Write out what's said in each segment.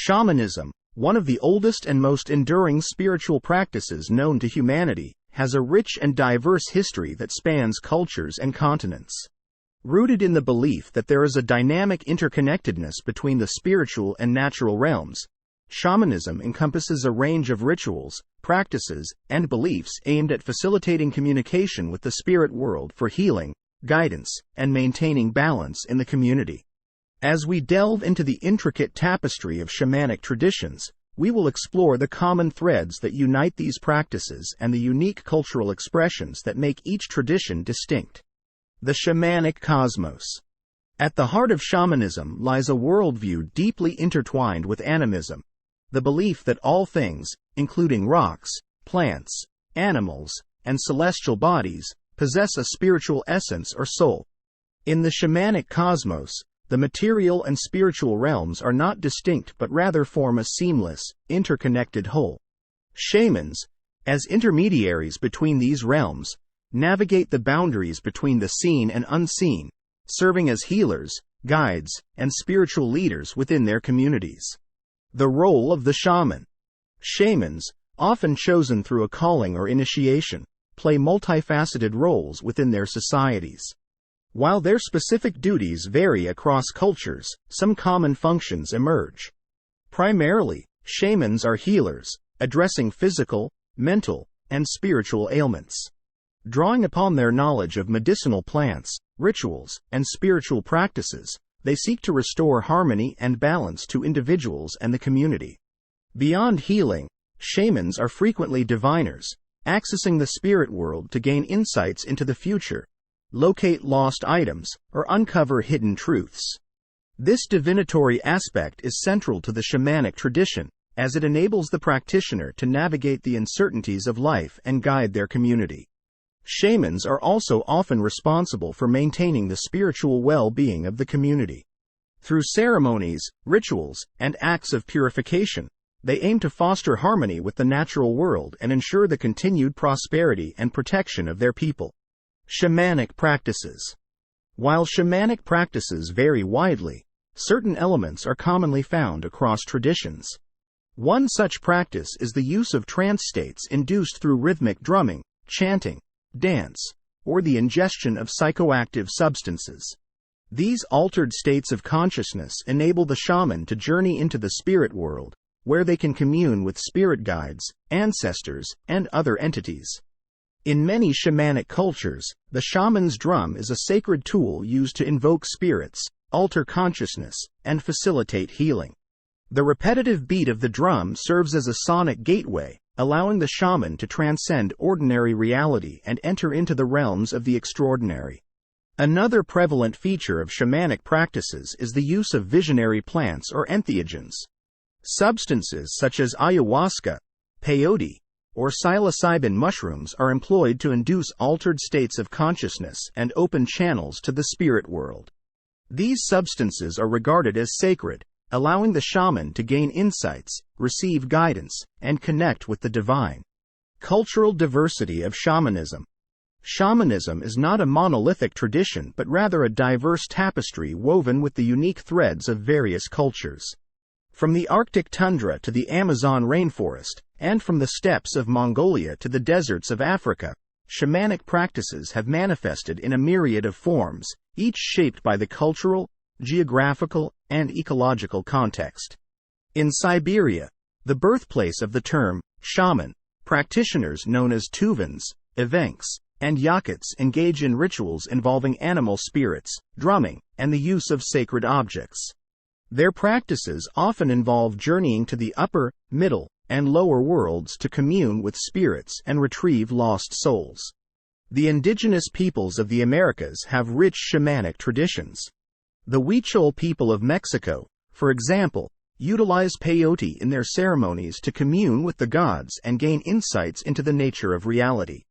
Shamanism, one of the oldest and most enduring spiritual practices known to humanity, has a rich and diverse history that spans cultures and continents. Rooted in the belief that there is a dynamic interconnectedness between the spiritual and natural realms, shamanism encompasses a range of rituals, practices, and beliefs aimed at facilitating communication with the spirit world for healing, guidance, and maintaining balance in the community. As we delve into the intricate tapestry of shamanic traditions, we will explore the common threads that unite these practices and the unique cultural expressions that make each tradition distinct. The shamanic cosmos. At the heart of shamanism lies a worldview deeply intertwined with animism, the belief that all things, including rocks, plants, animals, and celestial bodies, possess a spiritual essence or soul. In the shamanic cosmos, the material and spiritual realms are not distinct but rather form a seamless, interconnected whole. Shamans, as intermediaries between these realms, navigate the boundaries between the seen and unseen, serving as healers, guides, and spiritual leaders within their communities. The role of the shaman. Shamans, often chosen through a calling or initiation, play multifaceted roles within their societies. While their specific duties vary across cultures, some common functions emerge. Primarily, shamans are healers, addressing physical, mental, and spiritual ailments. Drawing upon their knowledge of medicinal plants, rituals, and spiritual practices, they seek to restore harmony and balance to individuals and the community. Beyond healing, shamans are frequently diviners, accessing the spirit world to gain insights into the future, locate lost items, or uncover hidden truths. This divinatory aspect is central to the shamanic tradition, as it enables the practitioner to navigate the uncertainties of life and guide their community. Shamans are also often responsible for maintaining the spiritual well-being of the community. Through ceremonies, rituals, and acts of purification, they aim to foster harmony with the natural world and ensure the continued prosperity and protection of their people. Shamanic practices. While shamanic practices vary widely, certain elements are commonly found across traditions. One such practice is the use of trance states induced through rhythmic drumming, chanting, dance, or the ingestion of psychoactive substances. These altered states of consciousness enable the shaman to journey into the spirit world, where they can commune with spirit guides, ancestors, and other entities. In many shamanic cultures, the shaman's drum is a sacred tool used to invoke spirits, alter consciousness, and facilitate healing. The repetitive beat of the drum serves as a sonic gateway, allowing the shaman to transcend ordinary reality and enter into the realms of the extraordinary. Another prevalent feature of shamanic practices is the use of visionary plants or entheogens. Substances such as ayahuasca, peyote, or psilocybin mushrooms are employed to induce altered states of consciousness and open channels to the spirit world. These substances are regarded as sacred, allowing the shaman to gain insights, receive guidance, and connect with the divine. Cultural diversity of shamanism. Shamanism is not a monolithic tradition but rather a diverse tapestry woven with the unique threads of various cultures. From the Arctic tundra to the Amazon rainforest, and from the steppes of Mongolia to the deserts of Africa, shamanic practices have manifested in a myriad of forms, each shaped by the cultural, geographical, and ecological context. In Siberia, the birthplace of the term shaman, practitioners known as tuvans, evenks, and yakuts engage in rituals involving animal spirits, drumming, and the use of sacred objects. Their practices often involve journeying to the upper, middle, and lower worlds to commune with spirits and retrieve lost souls. The indigenous peoples of the Americas have rich shamanic traditions. The Huichol people of Mexico, for example, utilize peyote in their ceremonies to commune with the gods and gain insights into the nature of reality.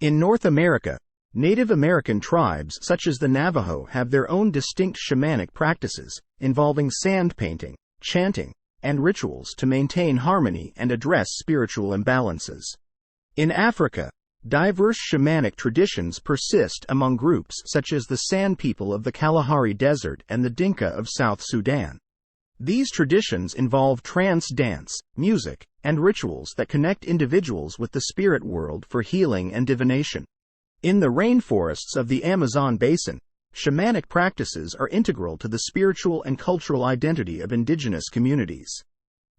In North America, Native American tribes such as the Navajo have their own distinct shamanic practices, involving sand painting, chanting, and rituals to maintain harmony and address spiritual imbalances. In Africa, diverse shamanic traditions persist among groups such as the San people of the Kalahari Desert and the Dinka of South Sudan. These traditions involve trance dance, music, and rituals that connect individuals with the spirit world for healing and divination. In the rainforests of the Amazon basin, shamanic practices are integral to the spiritual and cultural identity of indigenous communities.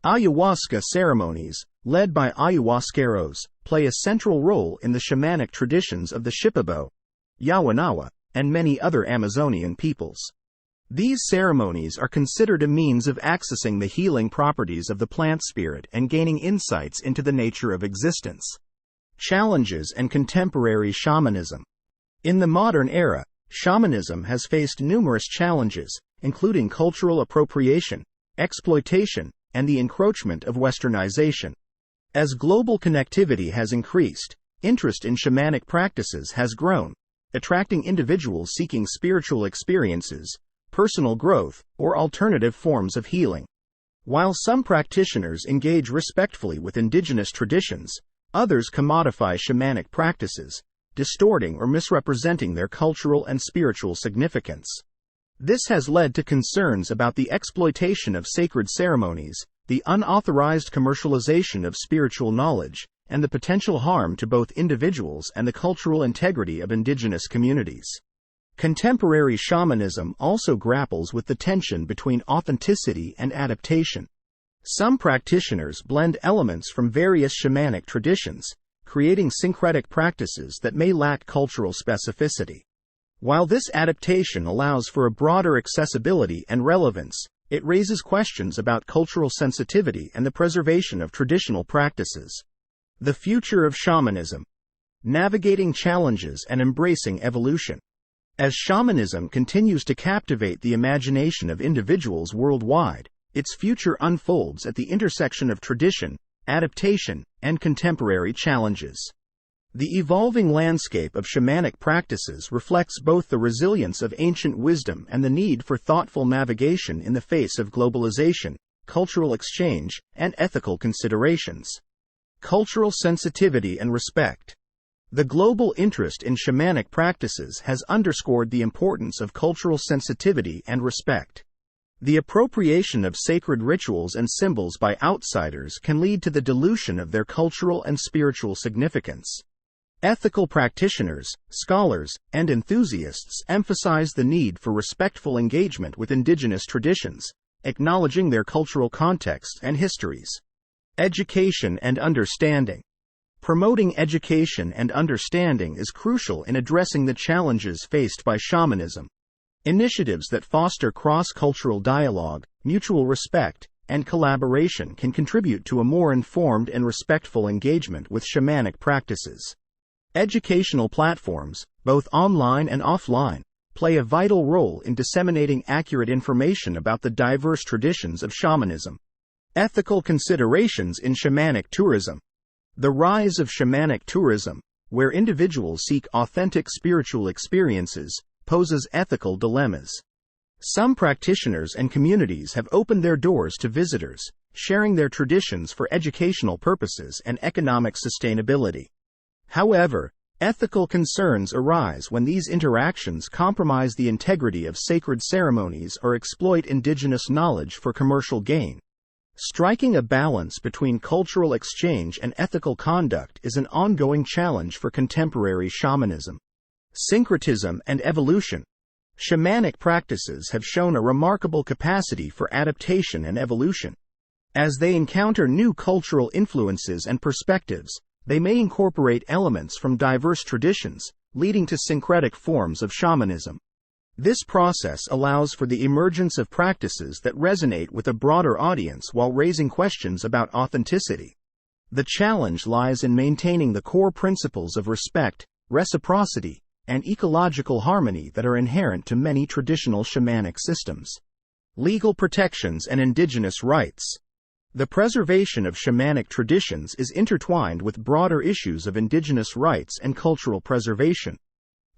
Ayahuasca ceremonies, led by ayahuasqueros, play a central role in the shamanic traditions of the Shipibo, Yawanawa, and many other Amazonian peoples. These ceremonies are considered a means of accessing the healing properties of the plant spirit and gaining insights into the nature of existence. Challenges and contemporary shamanism. In the modern era, shamanism has faced numerous challenges, including cultural appropriation, exploitation, and the encroachment of westernization. As global connectivity has increased, interest in shamanic practices has grown, attracting individuals seeking spiritual experiences, personal growth, or alternative forms of healing. While some practitioners engage respectfully with indigenous traditions, others commodify shamanic practices, distorting or misrepresenting their cultural and spiritual significance. This has led to concerns about the exploitation of sacred ceremonies, the unauthorized commercialization of spiritual knowledge, and the potential harm to both individuals and the cultural integrity of indigenous communities. Contemporary shamanism also grapples with the tension between authenticity and adaptation. Some practitioners blend elements from various shamanic traditions, creating syncretic practices that may lack cultural specificity. While this adaptation allows for a broader accessibility and relevance, it raises questions about cultural sensitivity and the preservation of traditional practices. The future of shamanism. Navigating challenges and embracing evolution. As shamanism continues to captivate the imagination of individuals worldwide, its future unfolds at the intersection of tradition, adaptation, and contemporary challenges. The evolving landscape of shamanic practices reflects both the resilience of ancient wisdom and the need for thoughtful navigation in the face of globalization, cultural exchange, and ethical considerations. Cultural sensitivity and respect. The global interest in shamanic practices has underscored the importance of cultural sensitivity and respect. The appropriation of sacred rituals and symbols by outsiders can lead to the dilution of their cultural and spiritual significance. Ethical practitioners, scholars, and enthusiasts emphasize the need for respectful engagement with indigenous traditions, acknowledging their cultural contexts and histories. Education and understanding. Promoting education and understanding is crucial in addressing the challenges faced by shamanism. Initiatives that foster cross-cultural dialogue, mutual respect, and collaboration can contribute to a more informed and respectful engagement with shamanic practices. Educational platforms, both online and offline, play a vital role in disseminating accurate information about the diverse traditions of shamanism. Ethical considerations in shamanic tourism. The rise of shamanic tourism, where individuals seek authentic spiritual experiences, poses ethical dilemmas. Some practitioners and communities have opened their doors to visitors, sharing their traditions for educational purposes and economic sustainability. However, ethical concerns arise when these interactions compromise the integrity of sacred ceremonies or exploit indigenous knowledge for commercial gain. Striking a balance between cultural exchange and ethical conduct is an ongoing challenge for contemporary shamanism. Syncretism and evolution. Shamanic practices have shown a remarkable capacity for adaptation and evolution. As they encounter new cultural influences and perspectives, they may incorporate elements from diverse traditions, leading to syncretic forms of shamanism. This process allows for the emergence of practices that resonate with a broader audience while raising questions about authenticity. The challenge lies in maintaining the core principles of respect, reciprocity, and ecological harmony that are inherent to many traditional shamanic systems. Legal protections and indigenous rights. The preservation of shamanic traditions is intertwined with broader issues of indigenous rights and cultural preservation.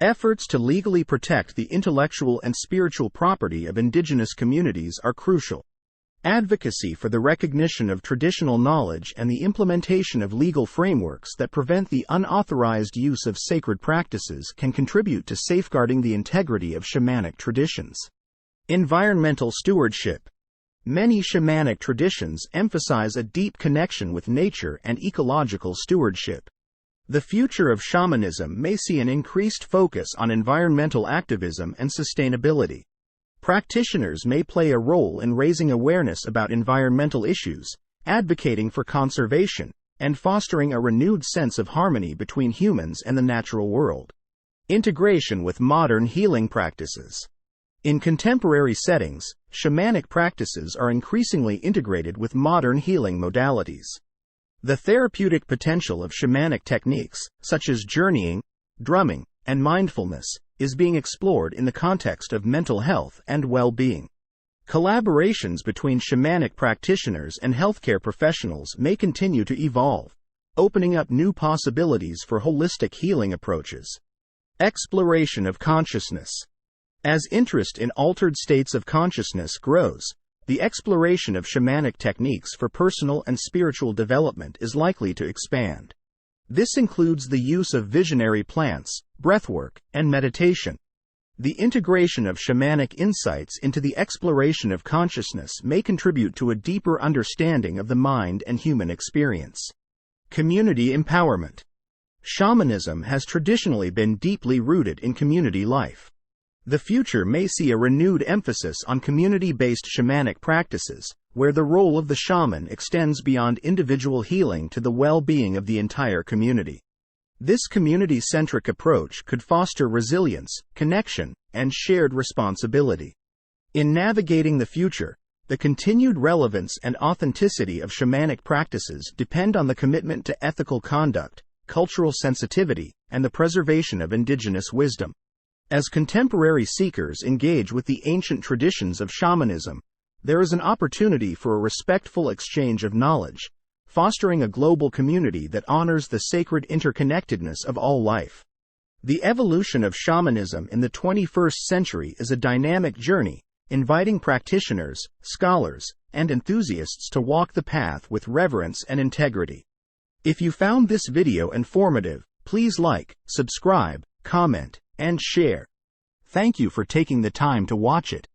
Efforts to legally protect the intellectual and spiritual property of indigenous communities are crucial. Advocacy for the recognition of traditional knowledge and the implementation of legal frameworks that prevent the unauthorized use of sacred practices can contribute to safeguarding the integrity of shamanic traditions. Environmental stewardship. Many shamanic traditions emphasize a deep connection with nature and ecological stewardship. The future of shamanism may see an increased focus on environmental activism and sustainability. Practitioners may play a role in raising awareness about environmental issues, advocating for conservation, and fostering a renewed sense of harmony between humans and the natural world. Integration with modern healing practices. In contemporary settings, shamanic practices are increasingly integrated with modern healing modalities. The therapeutic potential of shamanic techniques, such as journeying, drumming, and mindfulness, is being explored in the context of mental health and well-being. Collaborations between shamanic practitioners and healthcare professionals may continue to evolve, opening up new possibilities for holistic healing approaches. Exploration of consciousness. As interest in altered states of consciousness grows, the exploration of shamanic techniques for personal and spiritual development is likely to expand. This includes the use of visionary plants, breathwork, and meditation. The integration of shamanic insights into the exploration of consciousness may contribute to a deeper understanding of the mind and human experience. Community empowerment. Shamanism has traditionally been deeply rooted in community life. The future may see a renewed emphasis on community-based shamanic practices, where the role of the shaman extends beyond individual healing to the well-being of the entire community. This community-centric approach could foster resilience, connection, and shared responsibility. In navigating the future, the continued relevance and authenticity of shamanic practices depend on the commitment to ethical conduct, cultural sensitivity, and the preservation of indigenous wisdom. As contemporary seekers engage with the ancient traditions of shamanism, there is an opportunity for a respectful exchange of knowledge, fostering a global community that honors the sacred interconnectedness of all life. The evolution of shamanism in the 21st century is a dynamic journey, inviting practitioners, scholars, and enthusiasts to walk the path with reverence and integrity. If you found this video informative, please like, subscribe, comment, and share. Thank you for taking the time to watch it.